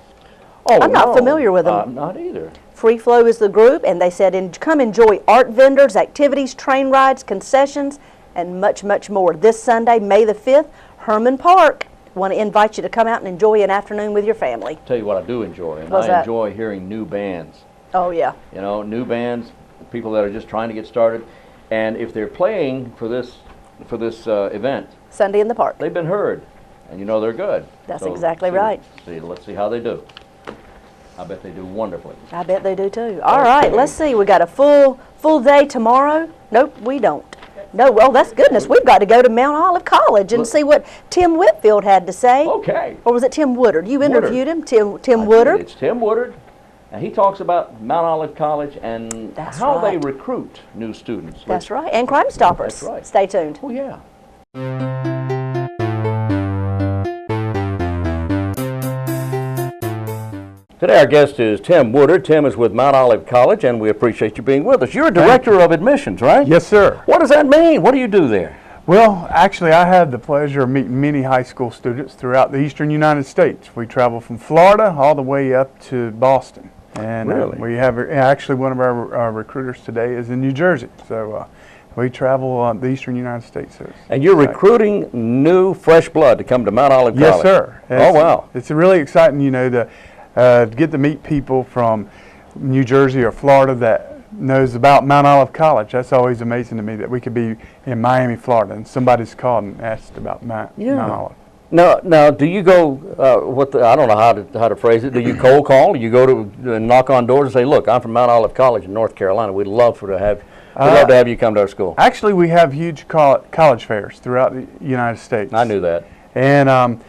Speaker 1: Oh,
Speaker 2: I'm not familiar with them.
Speaker 1: I'm not either.
Speaker 2: Free Flow is the group, and they said, come enjoy art vendors, activities, train rides, concessions, and much, much more. This Sunday, May the 5th, Herman Park. Want to invite you to come out and enjoy an afternoon with your family.
Speaker 1: Tell you what I do enjoy, and
Speaker 2: What's
Speaker 1: I
Speaker 2: that?
Speaker 1: enjoy hearing new bands.
Speaker 2: Oh, yeah.
Speaker 1: You know, new bands, people that are just trying to get started, and if they're playing for this event,
Speaker 2: Sunday in the Park.
Speaker 1: they've been heard, and you know they're good.
Speaker 2: That's exactly right.
Speaker 1: Let's see how they do. I bet they do wonderfully.
Speaker 2: I bet they do too. All right, let's see. We got a full day tomorrow. Nope, we don't. No, well, that's goodness. We've got to go to Mount Olive College and see what Tim Whitfield had to say.
Speaker 1: Okay.
Speaker 2: Or was it Tim Woodard? You interviewed him, Tim Woodard.
Speaker 1: It's Tim Woodard, and he talks about Mount Olive College and how they recruit new students.
Speaker 2: That's right, and Crime Stoppers.
Speaker 1: That's right.
Speaker 2: Stay tuned.
Speaker 1: Oh, yeah. Today our guest is Tim Woodard. Tim is with Mount Olive College, and we appreciate you being with us. You're a director of admissions, right?
Speaker 9: Yes, sir.
Speaker 1: What does that mean? What do you do there?
Speaker 9: Well, actually, I had the pleasure of meeting many high school students throughout the eastern United States. We travel from Florida all the way up to Boston. And
Speaker 1: really?
Speaker 9: We have, actually, one of our recruiters today is in New Jersey. So we travel the eastern United States. So
Speaker 1: and you're recruiting new, fresh blood to come to Mount Olive College?
Speaker 9: Yes, sir.
Speaker 1: Oh, wow.
Speaker 9: It's really exciting, you know, to get to meet people from New Jersey or Florida that knows about Mount Olive College. That's always amazing to me that we could be in Miami, Florida, and somebody's called and asked about Mount Olive.
Speaker 1: Now, do you go? I don't know how to phrase it. Do you cold call? Do you go to knock on doors and say, "Look, I'm from Mount Olive College in North Carolina. We'd love to have you come to our school."
Speaker 9: Actually, we have huge college fairs throughout the United States.
Speaker 1: I knew that.
Speaker 9: And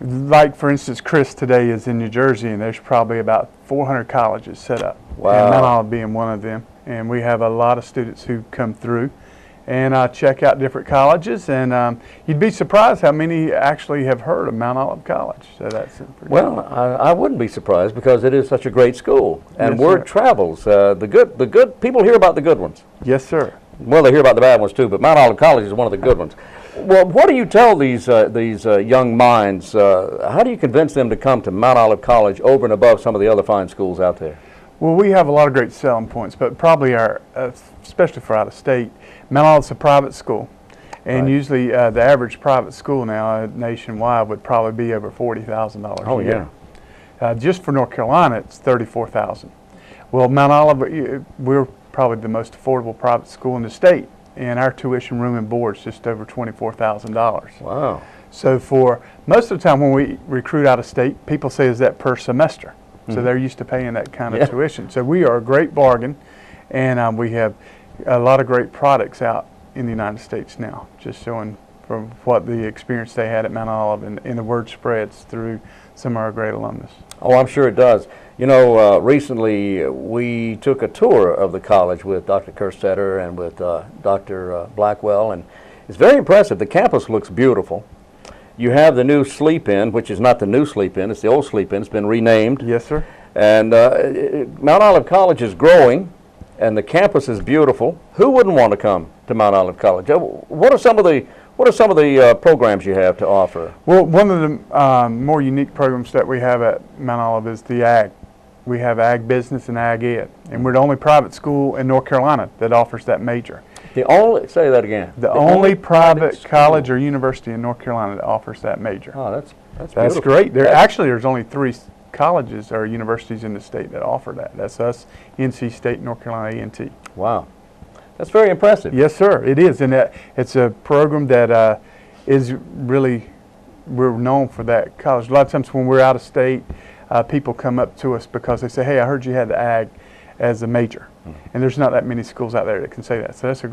Speaker 9: like, for instance, Chris today is in New Jersey, and there's probably about 400 colleges set up.
Speaker 1: Wow.
Speaker 9: And Mount Olive being one of them. And we have a lot of students who come through and check out different colleges. And you'd be surprised how many actually have heard of Mount Olive College. So that's pretty
Speaker 1: well, I wouldn't be surprised because it is such a great school. And
Speaker 9: yes,
Speaker 1: word
Speaker 9: sir.
Speaker 1: travels. The good people hear about the good ones.
Speaker 9: Yes, sir.
Speaker 1: Well, they hear about the bad ones too, but Mount Olive College is one of the good ones. Well, what do you tell these young minds? How do you convince them to come to Mount Olive College over and above some of the other fine schools out there?
Speaker 9: Well, we have a lot of great selling points, but probably especially for out of state, Mount Olive's a private school, and usually the average private school now nationwide would probably be over $40,000 a year. Yeah. Just for North Carolina, it's $34,000. Well, Mount Olive, we're probably the most affordable private school in the state, and our tuition, room, and board is just over $24,000.
Speaker 1: Wow.
Speaker 9: So for most of the time when we recruit out of state, people say, is that per semester? So they're used to paying that kind of tuition. So we are a great bargain, and we have a lot of great products out in the United States now, just showing from what the experience they had at Mount Olive, and the word spreads through some of our great alumnus.
Speaker 1: Oh, I'm sure it does. You know, recently we took a tour of the college with Dr. Kerstetter and with Dr. Blackwell, and it's very impressive. The campus looks beautiful. You have the new sleep-in, which is not the new sleep-in, it's the old sleep-in. It's been renamed.
Speaker 9: Yes, sir.
Speaker 1: And Mount Olive College is growing, and the campus is beautiful. Who wouldn't want to come to Mount Olive College? What are some of the programs you have to offer?
Speaker 9: Well, one of the more unique programs that we have at Mount Olive is the Ag. We have Ag Business and Ag Ed, and we're the only private school in North Carolina that offers that major.
Speaker 1: Say that again.
Speaker 9: The only private college or university in North Carolina that offers that major.
Speaker 1: Oh, that's
Speaker 9: great. There's only 3 colleges or universities in the state that offer that. That's us, NC State, North Carolina A&T.
Speaker 1: Wow. That's very impressive.
Speaker 9: Yes, sir. It is, and it's a program that is really, we're known for that college. A lot of times when we're out of state, people come up to us because they say, "Hey, I heard you had the Ag as a major." And there's not that many schools out there that can say that. So that's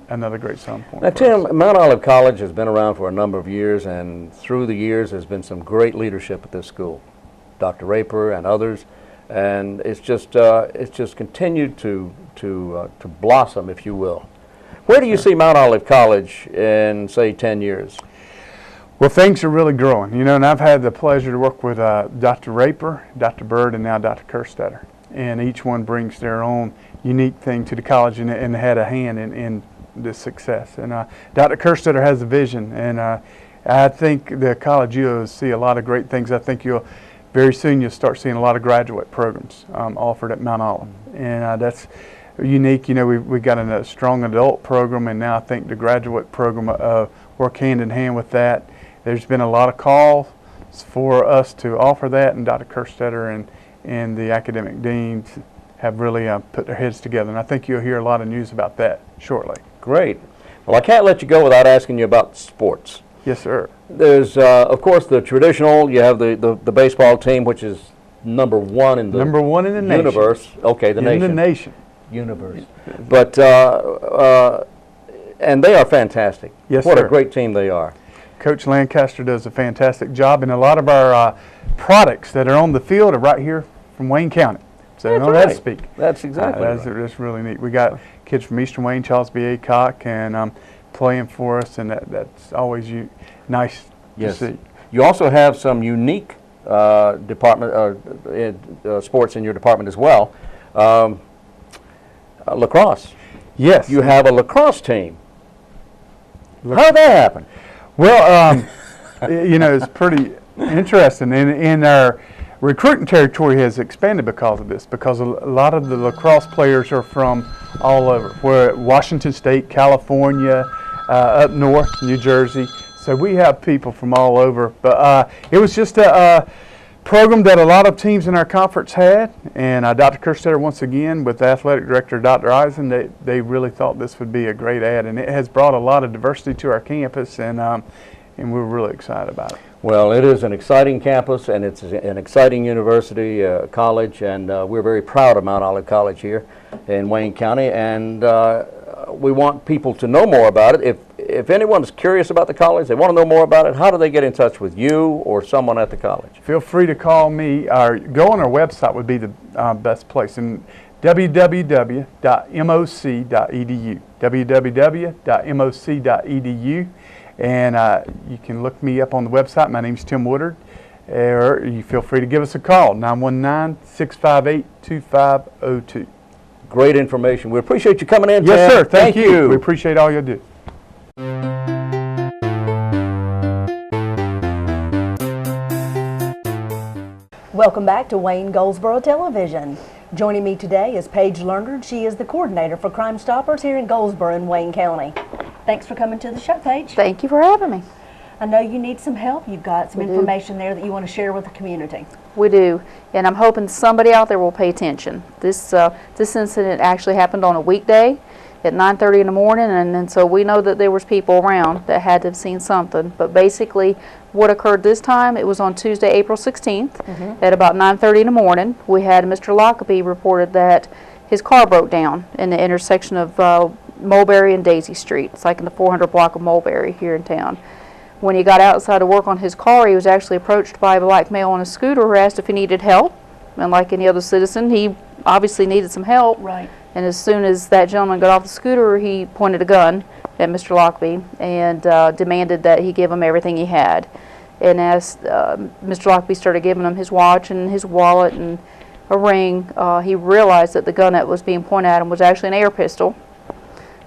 Speaker 9: another great selling point.
Speaker 1: Now, Tim, Mount Olive College has been around for a number of years, and through the years there's been some great leadership at this school. Dr. Raper and others, and it's just continued to blossom, if you will. Where do you see Mount Olive College in, say, 10 years?
Speaker 9: Well, things are really growing, you know, and I've had the pleasure to work with Dr. Raper, Dr. Bird, and now Dr. Kerstetter. And each one brings their own unique thing to the college and had a hand in this success. And Dr. Kerstetter has a vision, and I think the college, you'll see a lot of great things. I think very soon you'll start seeing a lot of graduate programs offered at Mount Olive. And that's unique. You know, we got a strong adult program, and now I think the graduate program work hand in hand with that. There's been a lot of calls for us to offer that, and Dr. Kerstetter and the academic deans have really put their heads together, and I think you'll hear a lot of news about that shortly.
Speaker 1: Great. Well, I can't let you go without asking you about sports.
Speaker 9: Yes, sir.
Speaker 1: There's, of course, the traditional. You have the baseball team, which is number one in the universe.
Speaker 9: Nation.
Speaker 1: Okay, the nation.
Speaker 9: In the nation.
Speaker 1: Universe. But and they are fantastic.
Speaker 9: Yes,
Speaker 1: what
Speaker 9: sir.
Speaker 1: a great team they are.
Speaker 9: Coach Lancaster does a fantastic job, and a lot of our products that are on the field are right here from Wayne County. So
Speaker 1: that's
Speaker 9: know
Speaker 1: right.
Speaker 9: that speak.
Speaker 1: That's exactly right.
Speaker 9: That's really neat. We got kids from Eastern Wayne, Charles B. Aycock, and playing for us, and that's always nice to see.
Speaker 1: You also have some unique department, sports in your department as well. Lacrosse.
Speaker 9: Yes.
Speaker 1: You have a lacrosse team. How'd that happen?
Speaker 9: Well, you know, it's pretty interesting. And our recruiting territory has expanded because of this, because a lot of the lacrosse players are from all over. We're at Washington State, California, up north, New Jersey. So we have people from all over. But it was just a program that a lot of teams in our conference had. And Dr. Kerstetter, once again, with the athletic director, Dr. Eisen, they really thought this would be a great ad. And it has brought a lot of diversity to our campus, and we're really excited about it.
Speaker 1: Well, it is an exciting campus, and it's an exciting university, college, and we're very proud of Mount Olive College here in Wayne County, and we want people to know more about it. If anyone's curious about the college, they want to know more about it, how do they get in touch with you or someone at the college?
Speaker 9: Feel free to call me, or go on our website would be the best place, and www.moc.edu, www.moc.edu. And you can look me up on the website. My name's Tim Woodard. Or you feel free to give us a call, 919-658-2502.
Speaker 1: Great information. We appreciate you coming in,
Speaker 9: Yes,
Speaker 1: Tim.
Speaker 9: sir. Thank you. We appreciate all you do.
Speaker 2: Welcome back to Wayne Goldsboro Television. Joining me today is Paige Lerner. She is the coordinator for Crime Stoppers here in Goldsboro in Wayne County. Thanks for coming to the show, Paige.
Speaker 10: Thank you for having me.
Speaker 2: I know you need some help. You've got some information there that you want to share with the community.
Speaker 10: We do, and I'm hoping somebody out there will pay attention. This incident actually happened on a weekday at 9:30 in the morning, and so we know that there was people around that had to have seen something. But basically, what occurred this time, it was on Tuesday, April 16th, at about 9:30 in the morning. We had Mr. Lockaby reported that his car broke down in the intersection of Mulberry and Daisy Street. It's like in the 400 block of Mulberry here in town. When he got outside to work on his car, he was actually approached by a black male on a scooter who asked if he needed help. And like any other citizen, he obviously needed some help.
Speaker 2: Right. And
Speaker 10: as soon as that gentleman got off the scooter, he pointed a gun at Mr. Lockaby and demanded that he give him everything he had. And as Mr. Lockaby started giving him his watch and his wallet and a ring, he realized that the gun that was being pointed at him was actually an air pistol.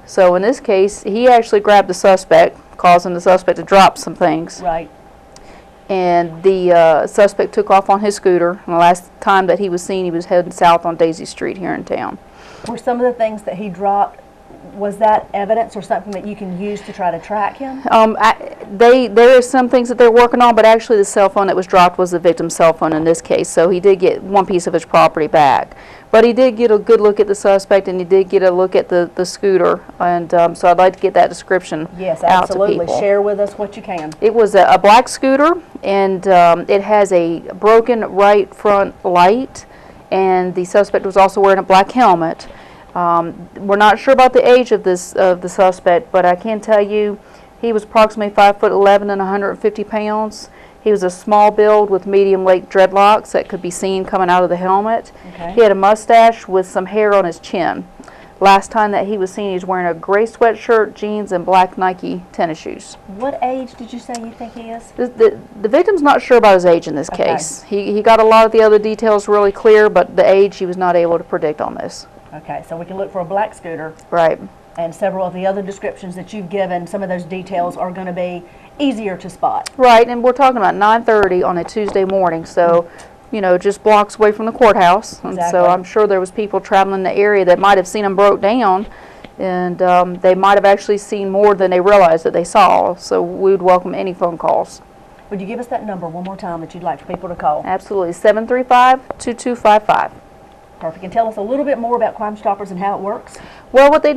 Speaker 10: So in this case, he actually grabbed the suspect, causing the suspect to drop some things.
Speaker 2: Right.
Speaker 10: And the suspect took off on his scooter. And the last time that he was seen, he was heading south on Daisy Street here in town.
Speaker 2: Were some of the things that he dropped, was that evidence or something that you can use to try to track him?
Speaker 10: There are some things that they're working on, but actually the cell phone that was dropped was the victim's cell phone in this case, so he did get one piece of his property back. But he did get a good look at the suspect, and he did get a look at the scooter, and so I'd like to get that description
Speaker 2: yes,
Speaker 10: out to people.
Speaker 2: absolutely. Share with us what you can.
Speaker 10: It was a black scooter, and it has a broken right front light, and the suspect was also wearing a black helmet. We're not sure about the age of the suspect, but I can tell you he was approximately 5'11" and 150 pounds. He was a small build with medium length dreadlocks that could be seen coming out of the helmet.
Speaker 2: Okay.
Speaker 10: He had a mustache with some hair on his chin. Last time that he was seen, he was wearing a gray sweatshirt, jeans, and black Nike tennis shoes.
Speaker 2: What age did you say you think he is?
Speaker 10: The victim's not sure about his age in this case. He got a lot of the other details really clear, but the age he was not able to predict on this.
Speaker 2: Okay, so we can look for a black scooter.
Speaker 10: Right.
Speaker 2: And several of the other descriptions that you've given, some of those details are going to be easier to spot.
Speaker 10: Right, and we're talking about 9:30 on a Tuesday morning, so you know, just blocks away from the courthouse.
Speaker 2: Exactly.
Speaker 10: And so I'm sure there was people traveling the area that might have seen him broke down, and they might have actually seen more than they realized that they saw. So we would welcome any phone calls.
Speaker 2: Would you give us that number one more time that you'd like for people to call?
Speaker 10: Absolutely, 735-2255.
Speaker 2: Perfect. And tell us a little bit more about Crime Stoppers and how it works.
Speaker 10: Well, what they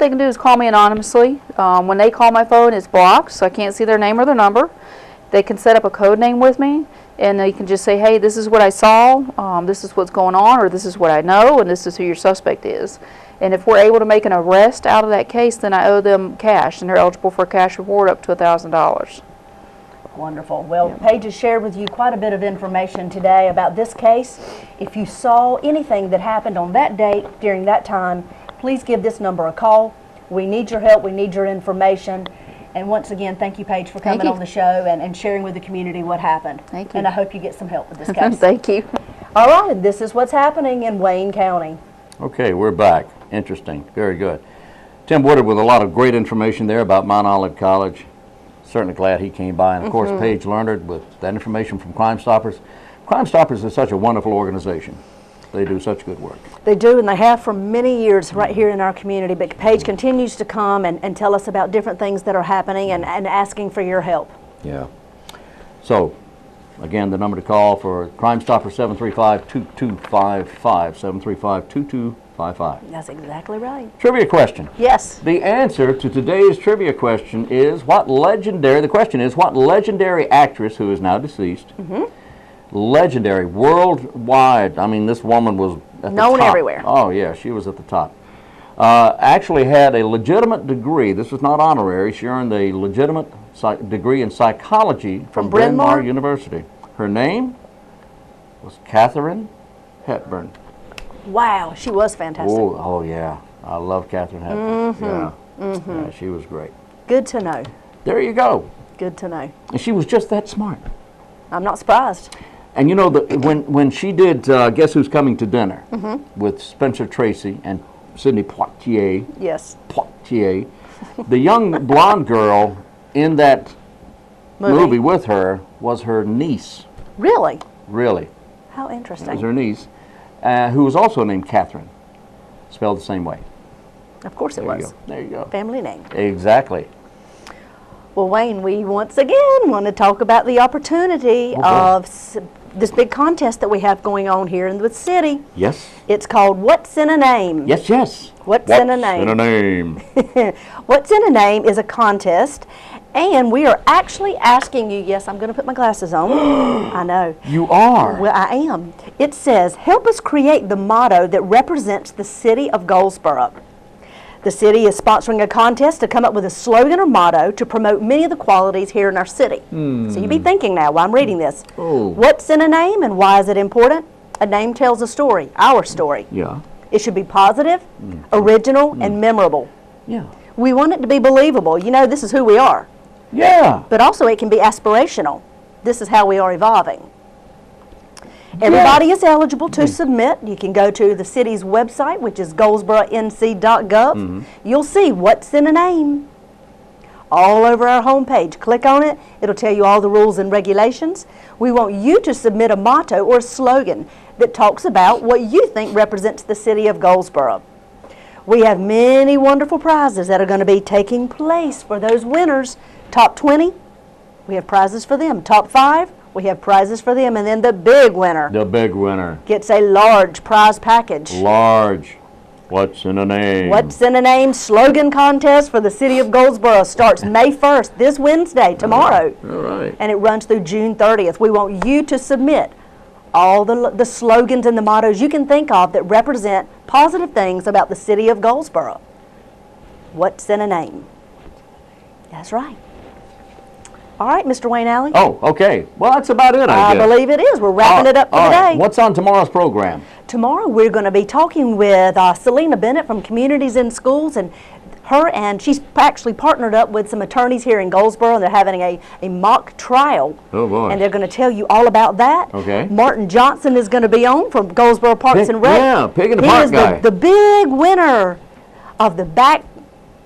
Speaker 10: can do is call me anonymously. When they call my phone, it's blocked, so I can't see their name or their number. They can set up a code name with me, and they can just say, hey, this is what I saw, this is what's going on, or this is what I know, and this is who your suspect is. And if we're able to make an arrest out of that case, then I owe them cash, and they're eligible for a cash reward up to $1,000.
Speaker 2: Wonderful. Well, Paige has shared with you quite a bit of information today about this case. If you saw anything that happened on that date during that time, please give this number a call. We need your help. We need your information. And once again, thank you, Paige, for
Speaker 10: Thank
Speaker 2: coming
Speaker 10: you.
Speaker 2: on the show and sharing with the community what happened.
Speaker 10: Thank you.
Speaker 2: And I hope you get some help with this case.
Speaker 10: Thank you.
Speaker 2: All right, this is what's happening in Wayne County.
Speaker 1: Okay, we're back. Interesting. Very good. Tim Woodard with a lot of great information there about Mount Olive College. Certainly glad he came by. And, of course, Paige Leonard with that information from Crime Stoppers. Crime Stoppers is such a wonderful organization. They do such good work.
Speaker 2: They do, and they have for many years right here in our community. But Paige continues to come and tell us about different things that are happening and asking for your help.
Speaker 1: Yeah. So, again, the number to call for Crime Stopper 735-2255, 735-2255.
Speaker 2: That's exactly right.
Speaker 1: Trivia question.
Speaker 2: Yes.
Speaker 1: The answer to today's trivia question is the question is, what legendary actress who is now deceased, legendary, worldwide, I mean, this woman was at the
Speaker 2: known
Speaker 1: top.
Speaker 2: everywhere.
Speaker 1: Oh, yeah, she was at the top. Actually had a legitimate degree. This was not honorary. She earned a legitimate degree in psychology from Bryn Mawr University. Her name was Katharine Hepburn.
Speaker 2: Wow, she was fantastic.
Speaker 1: Oh yeah. I love Katharine Hepburn. Yeah, she was great.
Speaker 2: Good to know.
Speaker 1: There you go.
Speaker 2: Good to know.
Speaker 1: And she was just that smart.
Speaker 2: I'm not surprised.
Speaker 1: And you know, when she did Guess Who's Coming to Dinner with Spencer Tracy and Sidney Poitier,
Speaker 2: Yes.
Speaker 1: the young blonde girl in that movie with her was her niece.
Speaker 2: Really?
Speaker 1: Really.
Speaker 2: How
Speaker 1: That
Speaker 2: interesting.
Speaker 1: was her niece, who was also named Catherine, spelled the same way.
Speaker 2: Of course it was.
Speaker 1: There you go.
Speaker 2: Family name.
Speaker 1: Exactly.
Speaker 2: Well, Wayne, we once again want to talk about the opportunity of this big contest that we have going on here in the city.
Speaker 1: Yes.
Speaker 2: It's called What's in a Name?
Speaker 1: Yes, yes.
Speaker 2: What's in a Name?
Speaker 1: In a name.
Speaker 2: What's in a Name is a contest, and we are actually asking you, yes, I'm going to put my glasses on. I know.
Speaker 1: You are.
Speaker 2: Well, I am. It says, help us create the motto that represents the city of Goldsboro. The city is sponsoring a contest to come up with a slogan or motto to promote many of the qualities here in our city. So you be thinking now while I'm reading this. What's in a name and why is it important? A name tells a story, our story.
Speaker 1: Yeah.
Speaker 2: It should be positive, original, and memorable.
Speaker 1: Yeah.
Speaker 2: We want it to be believable. You know, this is who we are.
Speaker 1: Yeah.
Speaker 2: But also it can be aspirational. This is how we are evolving. Everybody is eligible to submit. You can go to the city's website, which is goldsboronc.gov. You'll see what's in a name all over our homepage. Click on it. It'll tell you all the rules and regulations. We want you to submit a motto or a slogan that talks about what you think represents the city of Goldsboro. We have many wonderful prizes that are going to be taking place for those winners. Top 20, we have prizes for them. Top 5, we have prizes for them. And then the big winner.
Speaker 1: The big winner.
Speaker 2: Gets a large prize package.
Speaker 1: Large. What's in a name?
Speaker 2: What's in a Name slogan contest for the city of Goldsboro starts May 1st, this Wednesday, tomorrow.
Speaker 1: All right.
Speaker 2: And it runs through June 30th. We want you to submit all the slogans and the mottos you can think of that represent positive things about the city of Goldsboro. What's in a name? That's right. All right, Mr. Wayne Alley.
Speaker 1: Oh, okay. Well, that's about it, I guess.
Speaker 2: I believe it is. We're wrapping it up for today.
Speaker 1: What's on tomorrow's program?
Speaker 2: Tomorrow we're going to be talking with Selena Bennett from Communities in Schools, and she's actually partnered up with some attorneys here in Goldsboro, and they're having a mock trial.
Speaker 1: Oh, boy.
Speaker 2: And they're going to tell you all about that.
Speaker 1: Okay.
Speaker 2: Martin Johnson is going to be on from Goldsboro Parks and Rec.
Speaker 1: Yeah, Pig in the Park guy.
Speaker 2: He is the big winner of the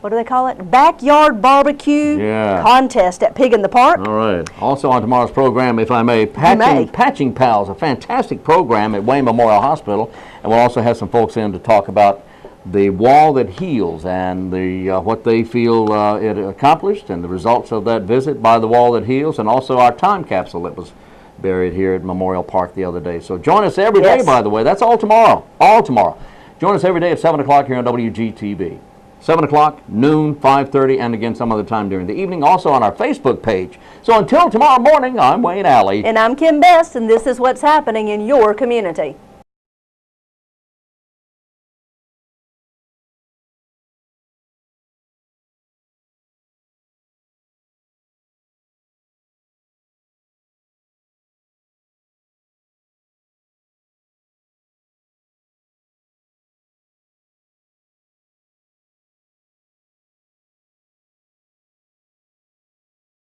Speaker 2: what do they call it? Backyard barbecue contest at Pig in the Park.
Speaker 1: All right. Also on tomorrow's program, if I may, Patching Pals, a fantastic program at Wayne Memorial Hospital. And we'll also have some folks in to talk about the wall that heals and what they feel it accomplished and the results of that visit by the wall that heals, and also our time capsule that was buried here at Memorial Park the other day. So join us every day, by the way. That's all tomorrow. All tomorrow. Join us every day at 7 o'clock here on WGTV. 7 o'clock, noon, 5:30, and again some other time during the evening, also on our Facebook page. So until tomorrow morning, I'm Wayne Alley.
Speaker 2: And I'm Kim Best, and this is what's happening in your community.